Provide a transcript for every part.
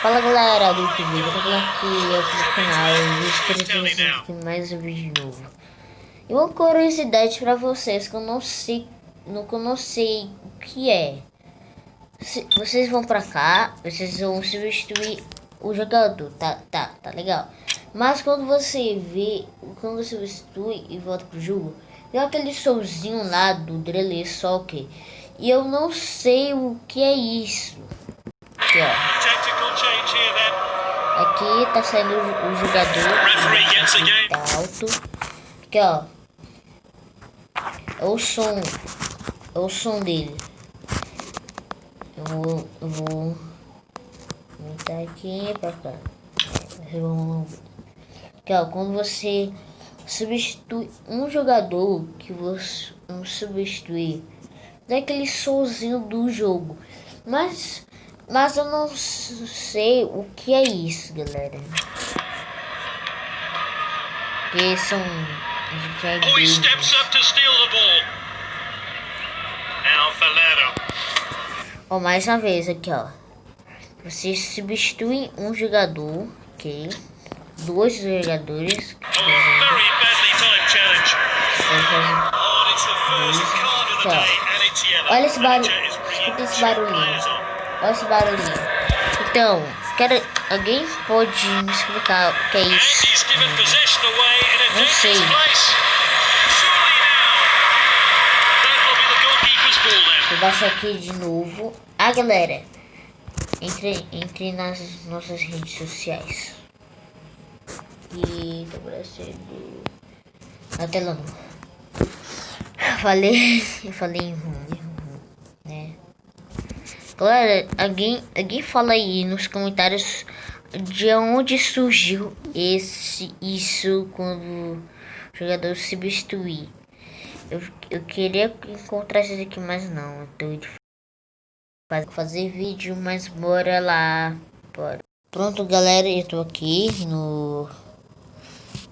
Fala galera do YouTube, eu tô falando aqui no canal e espero que vocês aqui mais um vídeo novo. E uma curiosidade pra vocês que eu não sei, o que é. Vocês vão pra cá, vocês vão substituir o jogador, tá legal. Mas quando você substitui e volta pro jogo, tem aquele solzinho lá do Drele Soccer. E eu não sei o que é isso. Aqui, ó. Aqui tá saindo o jogador tá alto. Aqui, ó. É o som dele. Eu vou aumentar aqui pra cá. Aqui, ó. Quando você substitui um jogador que você não substituir, dá aquele somzinho do jogo. Mas eu não sei o que é isso, galera. Que são Oh, he steps up to steal the ball. Now Valero. Ó, mais uma vez aqui, ó. Você substitui um jogador, ok? Dois jogadores. Oh, very badly timed challenge. Oh, it's the first card of the day and it's yellow. Olha esse barulho. Manager is Escuta esse re-putting barulhinho. players on. Olha esse barulhinho. Então, alguém pode me explicar o que é And isso? he's given possession away in a Não sei. dangerous place. Surely now. That will be the goalkeeper's ball then. Vou baixar aqui de novo. Ah, galera, entre nas nossas redes sociais. E tá aparecendo na tela não. Eu falei ruim, né? Galera, alguém fala aí nos comentários de onde surgiu isso quando o jogador substituir. Eu queria encontrar isso aqui, mas não. Eu tô de fazer vídeo, mas bora lá. Bora. Pronto, galera, eu tô aqui no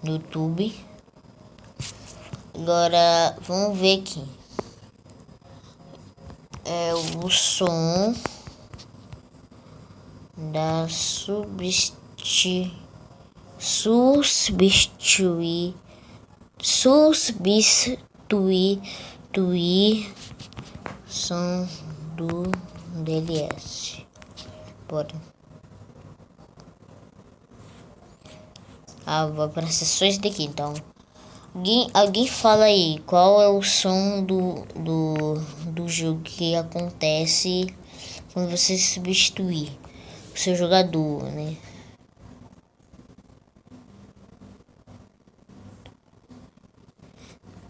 YouTube. Agora vamos ver aqui. É o som da substituição do DLS. Bora. Vou para as sessões daqui, então. Alguém fala aí qual é o som do jogo que acontece quando você substituir o seu jogador, né?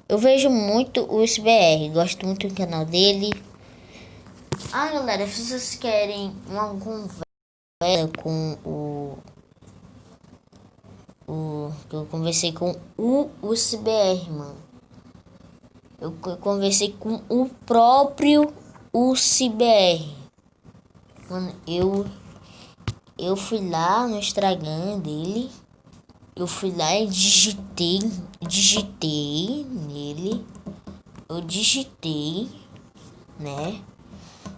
Eu vejo muito o SBR, gosto muito do canal dele. Galera, se vocês querem uma conversa com eu conversei com o UCBR, mano. Eu conversei com o próprio UCBR. Mano, eu fui lá no Instagram dele. Eu fui lá e digitei nele. Eu digitei, né?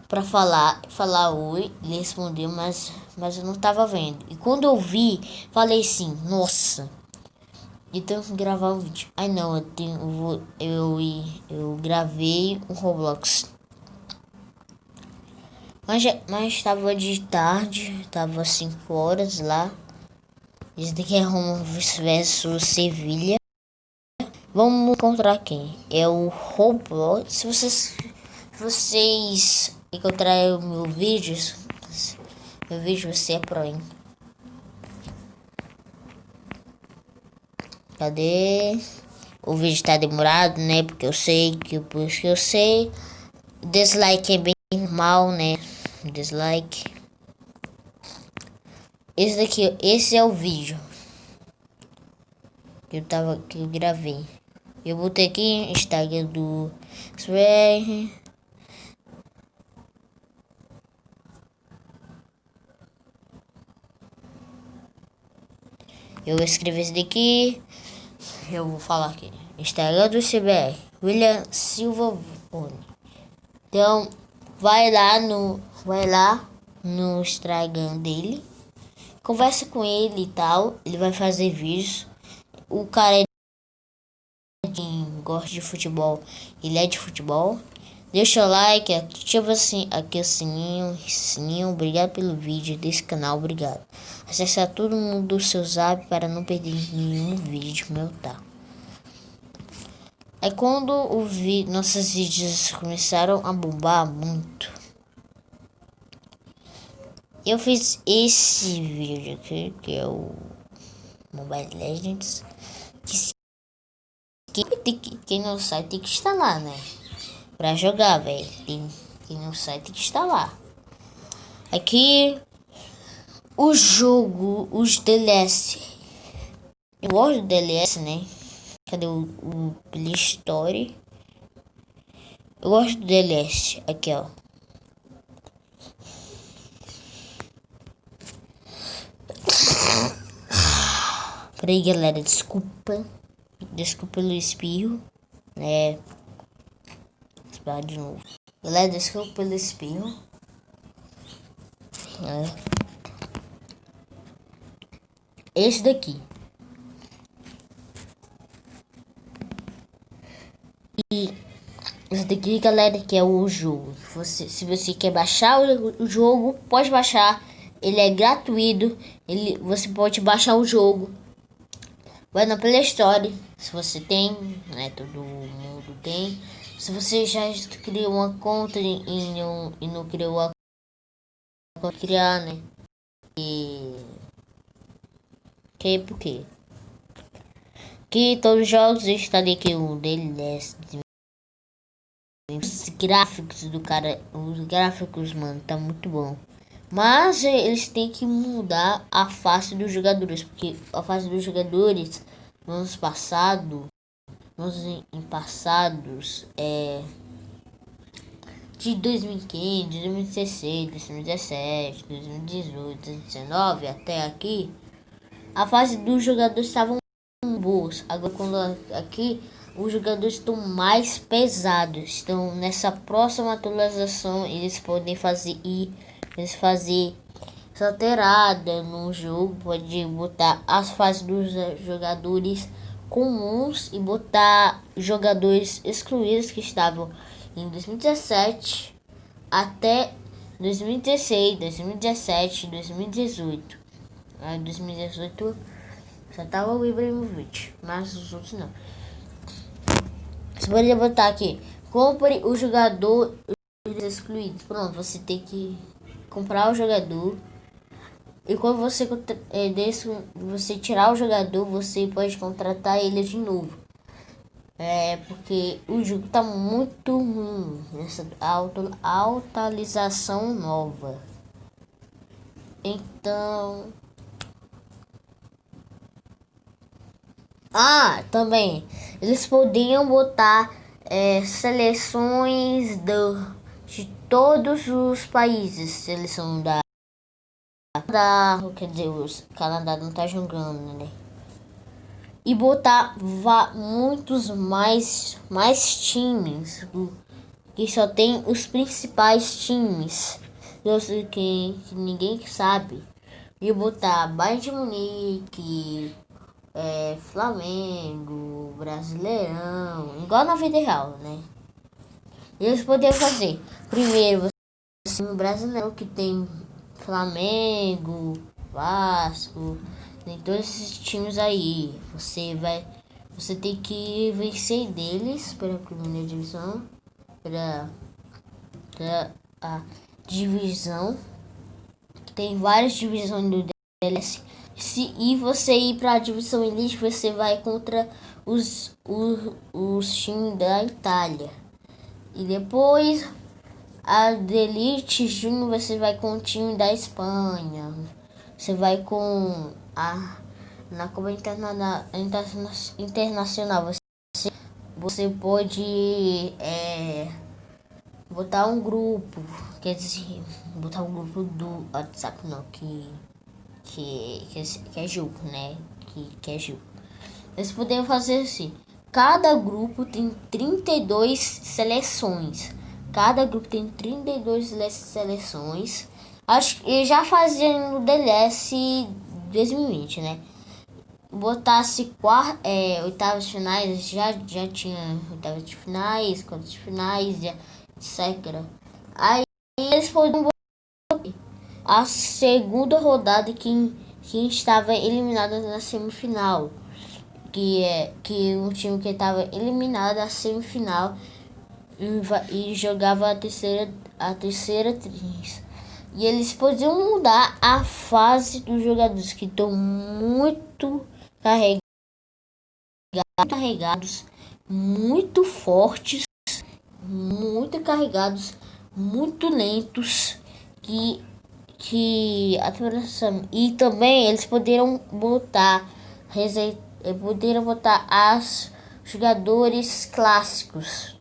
Pra falar oi, ele respondeu, mas eu não tava vendo. E quando eu vi, falei assim, nossa, eu tenho que gravar um vídeo. Ai não, eu gravei um Roblox. Mas tava de tarde, tava 5 horas lá. Esse daqui é Roma versus Sevilha. Vamos encontrar quem? É o Roblox. Se vocês encontrarem o meu vídeo você é pro, hein? Cadê? O vídeo tá demorado, né? Porque eu sei dislike é bem normal, né? Dislike. Esse é o vídeo que eu gravei. Eu botei aqui Instagram do SBR. Eu escrevi esse daqui. Eu vou falar aqui. Instagram do CBR. William Silva Boni. Então, vai lá no Instagram dele. conversa com ele e tal. Ele vai fazer vídeos. O cara gosta de futebol, ele é de futebol. Deixa o like, ativa aqui o sininho. Obrigado pelo vídeo desse canal, obrigado. Acesse todo mundo do seu zap para não perder nenhum vídeo meu, tá? Aí quando nossos vídeos começaram a bombar muito, eu fiz esse vídeo aqui, que é o Mobile Legends. Quem não sabe tem que instalar, né? Pra jogar, velho. Quem não sabe tem que instalar. Aqui o jogo, os DLC. Eu gosto do DLC, né? Cadê o Play Store? Eu gosto do DLC. Aqui, ó. Peraí, galera, desculpa pelo espirro, né? Espirrar de novo. Galera, desculpa pelo espirro. Esse daqui. E esse daqui, galera, que é o jogo. Se você quer baixar o jogo, pode baixar. Ele é gratuito. Você pode baixar o jogo. Vai na Play Store, se você tem, né? Todo mundo tem. Se você já criou uma conta e não criou a conta, criar, né? Por quê? Que todos os jogos eu instalei aqui o DLC. Os gráficos do cara, os gráficos, mano, tá muito bom. Mas eles têm que mudar a face dos jogadores, porque a face dos jogadores no ano passado, em passados, de 2015, 2016, 2017, 2018, 2019 até aqui, a fase dos jogadores estavam boas. Agora quando aqui os jogadores estão mais pesados. Então nessa próxima atualização eles podem fazer essa alterada no jogo, pode botar as fases dos jogadores comuns e botar jogadores excluídos que estavam em 2017 até 2016, 2017, 2018. Em 2018 só tava o Ibrahimovic, mas os outros não. Você poderia botar aqui: compre o jogador excluído. Pronto, você tem que comprar o jogador. E quando você tirar o jogador, você pode contratar ele de novo. Porque o jogo tá muito ruim nessa atualização nova. Então, também eles podiam botar seleções de todos os países. Seleção quer dizer, o Canadá não tá jogando, né? E botar muitos mais times, que só tem os principais times que ninguém sabe. E botar Bayern de Munique, Flamengo, Brasileirão, igual na vida real, né? E eles poderiam fazer primeiro você no Brasileirão, que tem Flamengo, Vasco, tem todos esses times aí. Você tem que vencer deles pela primeira divisão, pela a divisão. Tem várias divisões do DLC. E você ir para a divisão Elite, você vai contra os times da Itália. E depois a Elite Júnior, você vai com o time da Espanha. Você vai com na Copa Internacional. Você pode botar um grupo, quer dizer, botar um grupo do WhatsApp, não, que é jogo, né? Que é jogo. Eles poderiam fazer assim: cada grupo tem 32 seleções. Cada grupo tem 32 seleções. Acho que já fazia no DLC 2020, né? Botasse oitavas de finais, já tinha oitavas de finais, quartas de finais, etc. Aí eles poderiam botar a segunda rodada que estava eliminada na semifinal. Que o time que estava eliminado na semifinal e jogava a terceira tris. E eles podiam mudar a fase dos jogadores que estão muito carregados, muito fortes, muito carregados, muito lentos, que atualização. E também eles poderiam botar as jogadores clássicos.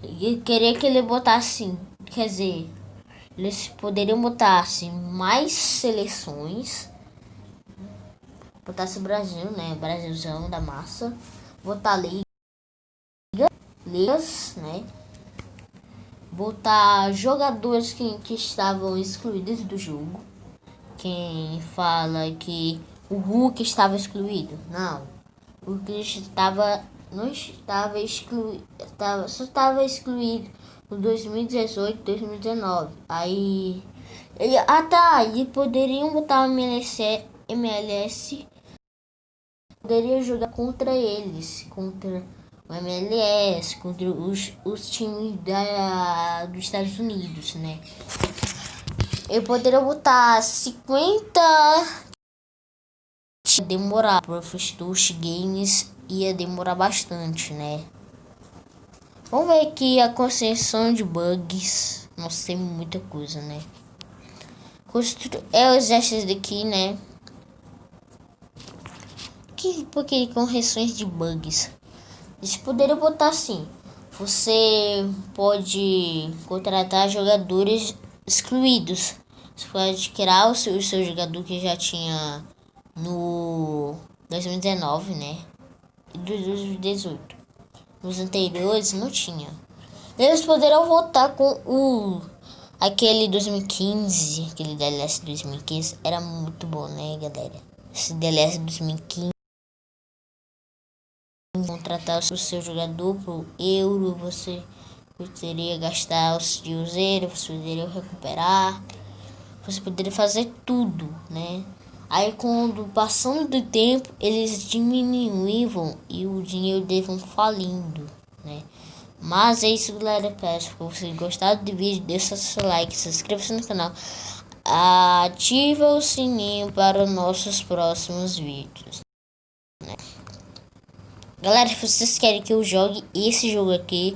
E queria que ele botasse, quer dizer, eles poderiam botar assim, mais seleções. Botasse o Brasil, né? Brasilzão da massa. Botar ligas, né? Botar jogadores que estavam excluídos do jogo. Quem fala que o Hulk estava excluído? Não. O Hulk não estava excluído. Só estava excluído no 2018, 2019. Aí. E poderiam botar o MLS. Poderia jogar contra eles. Contra o MLS. Contra os times dos Estados Unidos, né? Eu poderia botar 50. Demorar. Professor's Games ia demorar bastante, né? Vamos ver aqui a concessão de bugs. Nossa, tem muita coisa, né? É os gestos daqui, né? Porque correções de bugs. Eles poderiam botar assim. Você pode contratar jogadores excluídos. Você pode criar o seu jogador que já tinha no 2019, né? E 2018. Nos anteriores não tinha. Eles poderiam voltar com aquele 2015, aquele DLC 2015 era muito bom, né, galera? Esse DLC 2015 contratar o seu jogador pro Euro, você poderia gastar os dinheiro, você poderia recuperar, você poderia fazer tudo, né? Aí quando passando do tempo, eles diminuíam e o dinheiro deles vão falindo, né? Mas é isso, galera. Peço que vocês gostaram do vídeo, deixa seu like, se inscreva no canal, ativa o sininho para os nossos próximos vídeos, né? Galera, se vocês querem que eu jogue esse jogo aqui,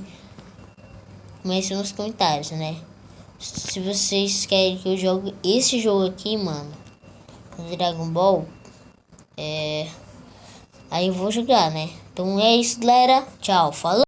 comece nos comentários, né? Se vocês querem que eu jogue esse jogo aqui, mano, Dragon Ball, aí eu vou jogar, né? Então é isso, galera. Tchau, falou!